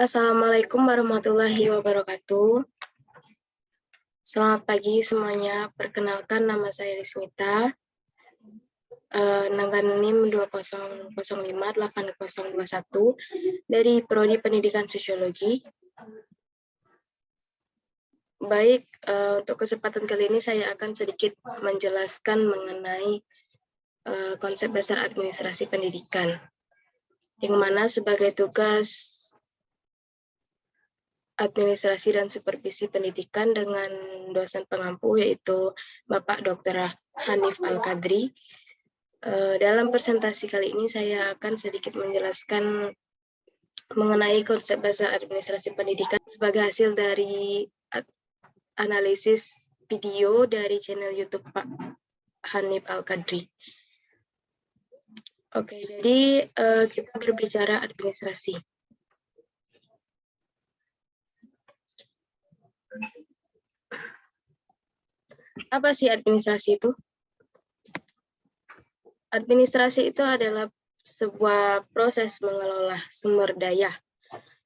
Assalamualaikum warahmatullahi wabarakatuh. Selamat pagi semuanya. Perkenalkan, nama saya Rismita. Dengan NIM 20058021 dari Prodi Pendidikan Sosiologi. Baik, untuk kesempatan kali ini saya akan sedikit menjelaskan mengenai konsep dasar administrasi pendidikan, yang mana sebagai tugas administrasi dan supervisi pendidikan dengan dosen pengampu yaitu Bapak Dr. Hanif Al-Qadri. Dalam presentasi kali ini saya akan sedikit menjelaskan mengenai konsep dasar administrasi pendidikan sebagai hasil dari analisis video dari channel YouTube Pak Hanif Al-Qadri. Oke, jadi kita berbicara administrasi. Apa sih administrasi itu? Administrasi itu adalah sebuah proses mengelola sumber daya.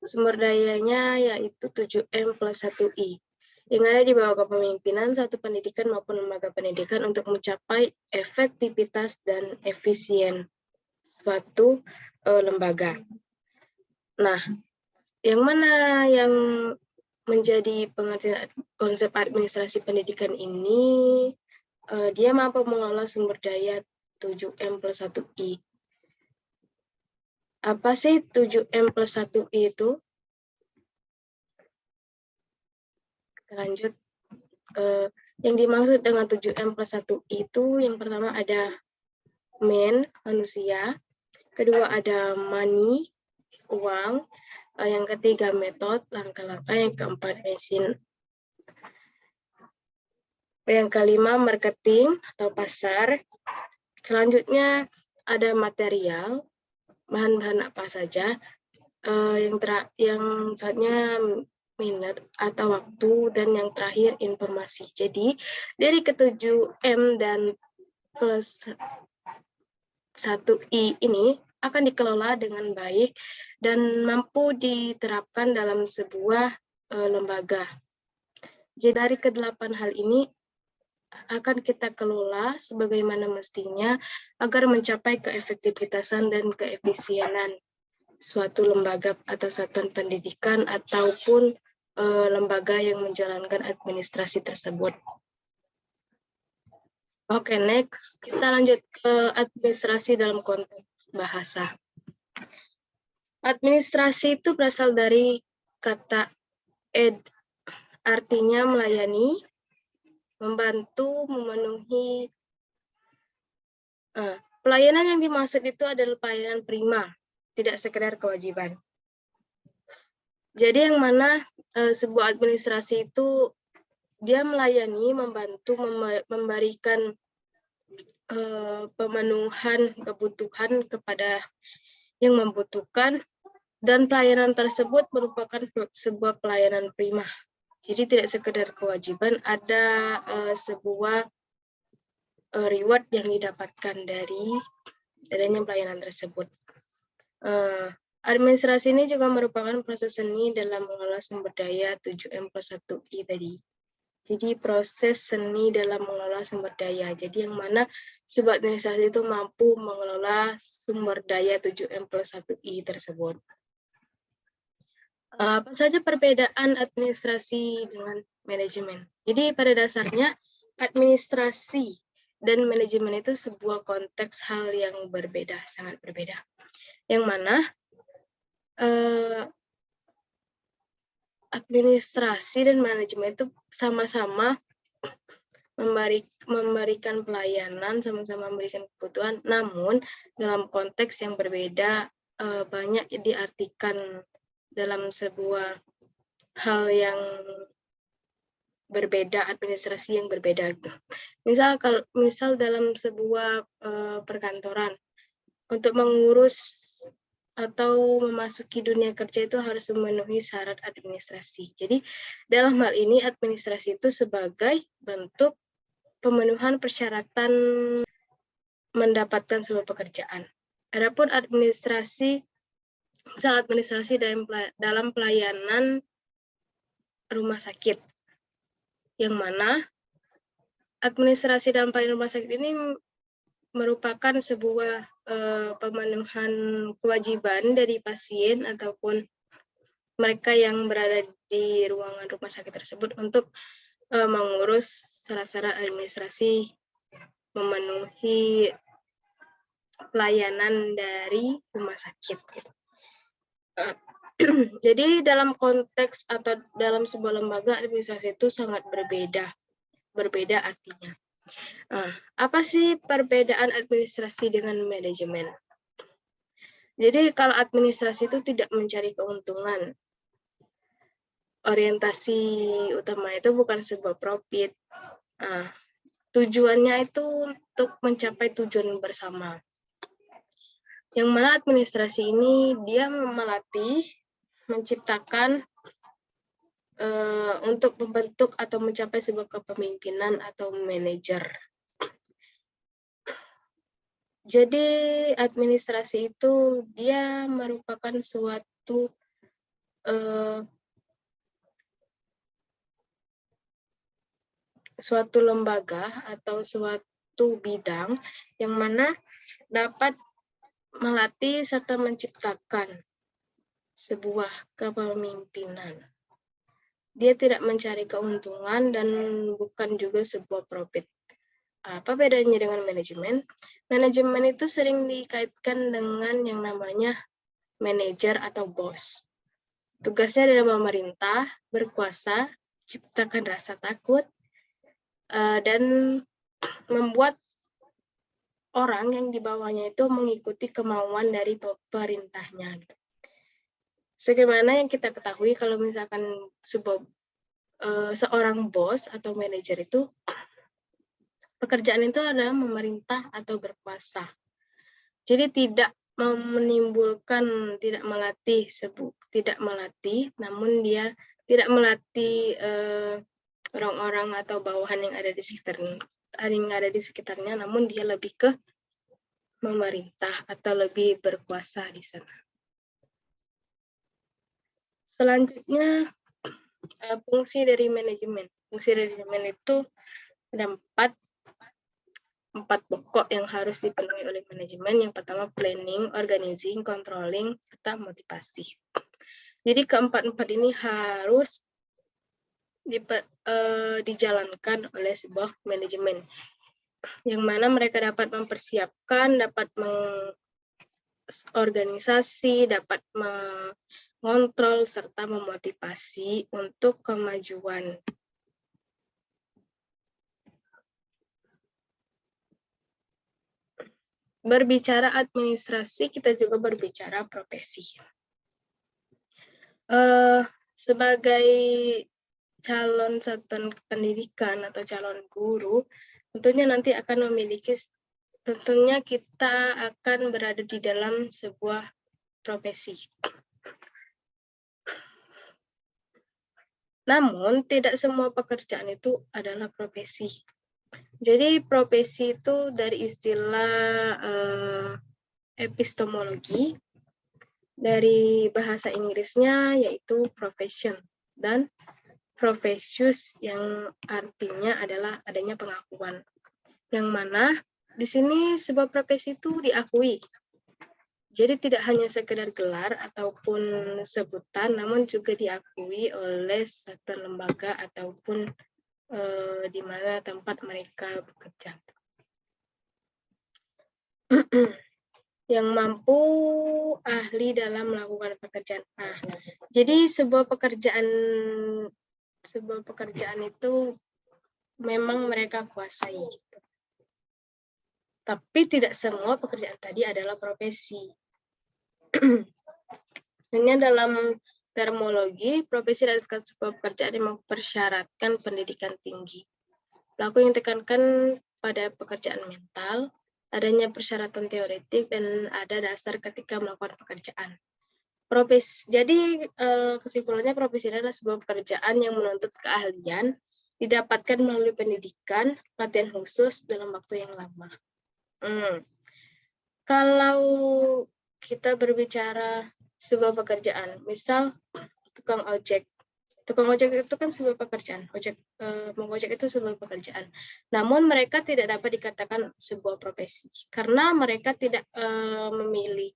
Sumber dayanya yaitu 7M plus 1I, yang ada di bawah kepemimpinan satu pendidikan maupun lembaga pendidikan untuk mencapai efektivitas dan efisien suatu lembaga. Nah, yang mana yang menjadi pengertian konsep administrasi pendidikan ini, dia mampu mengelola sumber daya 7M plus 1I. Apa sih 7M plus 1I itu? Kita lanjut. Yang dimaksud dengan 7M plus 1I itu yang pertama ada man, manusia. Kedua ada money, uang. Yang ketiga metode, langkah-langkah. Yang keempat mesin. Yang kelima marketing atau pasar. Selanjutnya ada material, bahan-bahan apa saja. Yang selanjutnya minat atau waktu, dan yang terakhir informasi. Jadi dari ke-7M dan plus 1I ini akan dikelola dengan baik dan mampu diterapkan dalam sebuah lembaga. Jadi dari ke-8 hal ini akan kita kelola sebagaimana mestinya agar mencapai keefektivitasan dan keefisienan suatu lembaga atau satuan pendidikan ataupun lembaga yang menjalankan administrasi tersebut. Oke, next kita lanjut ke administrasi dalam konteks bahasa. Administrasi itu berasal dari kata ed, artinya melayani, membantu, memenuhi. Pelayanan yang dimaksud itu adalah pelayanan prima, tidak sekedar kewajiban. Jadi yang mana sebuah administrasi itu dia melayani, membantu, memberikan pemenuhan kebutuhan kepada yang membutuhkan, dan pelayanan tersebut merupakan sebuah pelayanan prima. Jadi tidak sekedar kewajiban, ada sebuah reward yang didapatkan dari adanya pelayanan tersebut. Administrasi ini juga merupakan proses seni dalam mengelola sumber daya 7M plus 1I tadi. Jadi proses seni dalam mengelola sumber daya. Jadi yang mana sebuah administrasi itu mampu mengelola sumber daya 7M plus 1I tersebut. Apa saja perbedaan administrasi dengan manajemen? Jadi pada dasarnya administrasi dan manajemen itu sebuah konteks hal yang berbeda, sangat berbeda. Yang mana administrasi dan manajemen itu sama-sama memberikan pelayanan, sama-sama memberikan kebutuhan, namun dalam konteks yang berbeda, banyak diartikan dalam sebuah hal yang berbeda, administrasi yang berbeda. Misal dalam sebuah perkantoran, untuk mengurus atau memasuki dunia kerja itu harus memenuhi syarat administrasi. Jadi dalam hal ini administrasi itu sebagai bentuk pemenuhan persyaratan mendapatkan sebuah pekerjaan. Adapun administrasi misal administrasi dalam pelayanan rumah sakit, yang mana administrasi dalam pelayanan rumah sakit ini merupakan sebuah pemenuhan kewajiban dari pasien ataupun mereka yang berada di ruangan rumah sakit tersebut untuk mengurus syarat-syarat administrasi, memenuhi pelayanan dari rumah sakit. Jadi dalam konteks atau dalam sebuah lembaga administrasi itu sangat berbeda artinya. Apa sih perbedaan administrasi dengan manajemen? Jadi kalau administrasi itu tidak mencari keuntungan. Orientasi utama itu bukan sebuah profit. Tujuannya itu untuk mencapai tujuan bersama. Yang mana administrasi ini dia melatih, menciptakan untuk membentuk atau mencapai sebuah kepemimpinan atau manajer. Jadi administrasi itu dia merupakan suatu lembaga atau suatu bidang yang mana dapat melatih serta menciptakan sebuah kepemimpinan. Dia tidak mencari keuntungan dan bukan juga sebuah profit. Apa bedanya dengan manajemen? Manajemen itu sering dikaitkan dengan yang namanya manajer atau bos. Tugasnya adalah memerintah, berkuasa, ciptakan rasa takut, dan membuat orang yang di bawahnya itu mengikuti kemauan dari pemerintahnya. Sebagaimana yang kita ketahui kalau misalkan seorang bos atau manajer itu pekerjaan itu adalah memerintah atau berkuasa. Jadi tidak menimbulkan, tidak melatih, namun dia tidak melatih orang-orang atau bawahan yang ada di sekitarnya, namun dia lebih ke memerintah atau lebih berkuasa di sana. Selanjutnya, fungsi dari manajemen. Fungsi dari manajemen itu ada empat pokok yang harus dipenuhi oleh manajemen. Yang pertama planning, organizing, controlling, serta motivasi. Jadi keempat-empat ini harus dijalankan oleh sebuah manajemen, yang mana mereka dapat mempersiapkan, dapat mengorganisasi, dapat mengontrol, serta memotivasi untuk kemajuan. Berbicara administrasi, kita juga berbicara profesi. Sebagai calon satuan pendidikan atau calon guru, tentunya kita akan berada di dalam sebuah profesi. Namun, tidak semua pekerjaan itu adalah profesi. Jadi, profesi itu dari istilah epistemologi, dari bahasa Inggrisnya yaitu profession, dan profesius yang artinya adalah adanya pengakuan. Yang mana di sini sebuah profesi itu diakui. Jadi tidak hanya sekedar gelar ataupun sebutan, namun juga diakui oleh satu lembaga ataupun di mana tempat mereka bekerja. Yang mampu ahli dalam melakukan pekerjaan. Jadi sebuah pekerjaan itu memang mereka kuasai. Tapi tidak semua pekerjaan tadi adalah profesi. Hanya dalam terminologi, profesi adalah sebuah pekerjaan yang mempersyaratkan pendidikan tinggi. Pelaku yang ditekankan pada pekerjaan mental, adanya persyaratan teoretik, dan ada dasar ketika melakukan pekerjaan. Jadi kesimpulannya profesi adalah sebuah pekerjaan yang menuntut keahlian, didapatkan melalui pendidikan, latihan khusus dalam waktu yang lama. Kalau kita berbicara sebuah pekerjaan. Misal tukang ojek. Tukang ojek itu kan sebuah pekerjaan. Mengojek itu sebuah pekerjaan. Namun mereka tidak dapat dikatakan sebuah profesi karena mereka tidak memilih,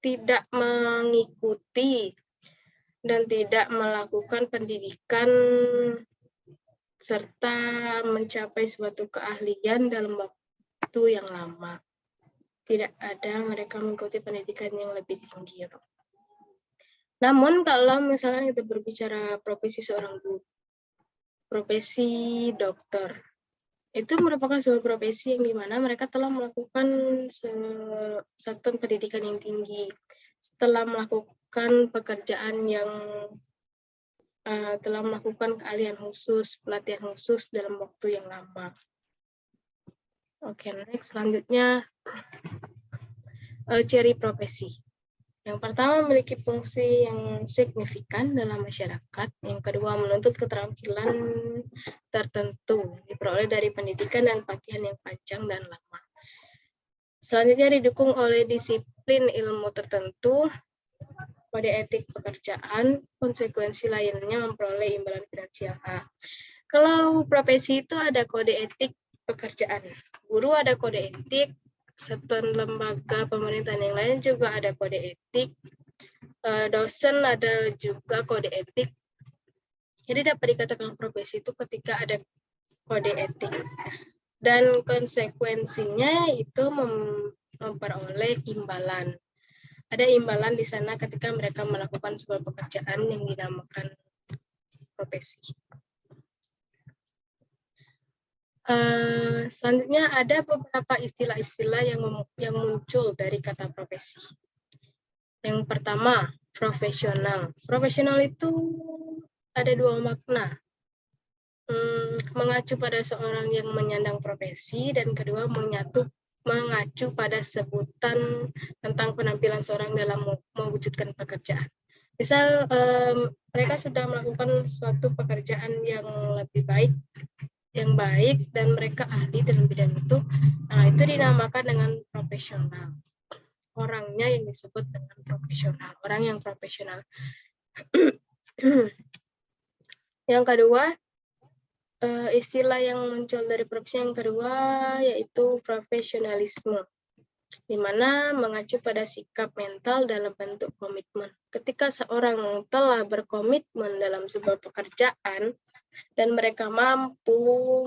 tidak mengikuti dan tidak melakukan pendidikan serta mencapai suatu keahlian dalam waktu yang lama. Tidak ada mereka mengikuti pendidikan yang lebih tinggi. Namun kalau misalnya kita berbicara profesi seorang guru, profesi dokter, itu merupakan sebuah profesi yang dimana mereka telah melakukan satu pendidikan yang tinggi, setelah melakukan pekerjaan yang telah melakukan keahlian khusus, pelatihan khusus dalam waktu yang lama. Oke, next selanjutnya ciri profesi. Yang pertama, memiliki fungsi yang signifikan dalam masyarakat. Yang kedua, menuntut keterampilan tertentu, diperoleh dari pendidikan dan pelatihan yang panjang dan lama. Selanjutnya, didukung oleh disiplin ilmu tertentu, kode etik pekerjaan, konsekuensi lainnya memperoleh imbalan finansial. Kalau profesi itu ada kode etik pekerjaan. Guru ada kode etik, satuan lembaga pemerintahan yang lain juga ada kode etik, dosen ada juga kode etik. Jadi dapat dikatakan profesi itu ketika ada kode etik. Dan konsekuensinya itu memperoleh imbalan. Ada imbalan di sana ketika mereka melakukan sebuah pekerjaan yang dinamakan profesi. Selanjutnya ada beberapa istilah-istilah yang muncul dari kata profesi. Yang pertama, profesional. Profesional itu ada dua makna. Mengacu pada seorang yang menyandang profesi, dan kedua mengacu pada sebutan tentang penampilan seorang dalam mewujudkan pekerjaan. Misal mereka sudah melakukan suatu pekerjaan yang lebih baik, dan mereka ahli dalam bidang itu, itu dinamakan dengan profesional. Orangnya yang disebut dengan profesional, orang yang profesional. Yang kedua, istilah yang muncul dari profesi yang kedua yaitu profesionalisme, di mana mengacu pada sikap mental dalam bentuk komitmen. Ketika seorang telah berkomitmen dalam sebuah pekerjaan, dan mereka mampu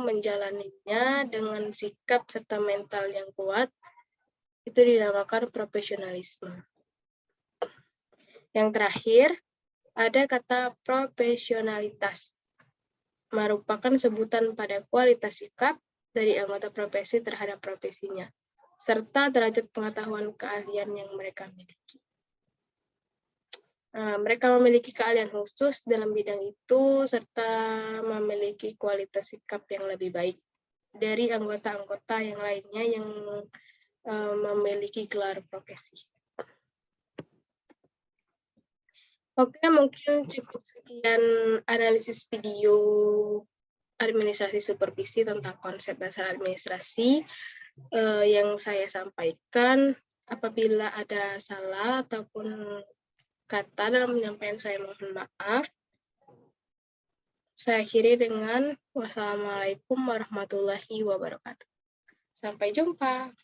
menjalaninya dengan sikap serta mental yang kuat, itu dinamakan profesionalisme. Yang terakhir, ada kata profesionalitas, merupakan sebutan pada kualitas sikap dari anggota profesi terhadap profesinya, serta derajat pengetahuan keahlian yang mereka miliki. Mereka memiliki keahlian khusus dalam bidang itu, serta memiliki kualitas sikap yang lebih baik dari anggota-anggota yang lainnya yang memiliki gelar profesi. Oke, mungkin cukup sekian analisis video administrasi supervisi tentang konsep dasar administrasi yang saya sampaikan. Apabila ada salah ataupun kata dalam penyampaian saya, mohon maaf. Saya akhiri dengan wassalamualaikum warahmatullahi wabarakatuh. Sampai jumpa.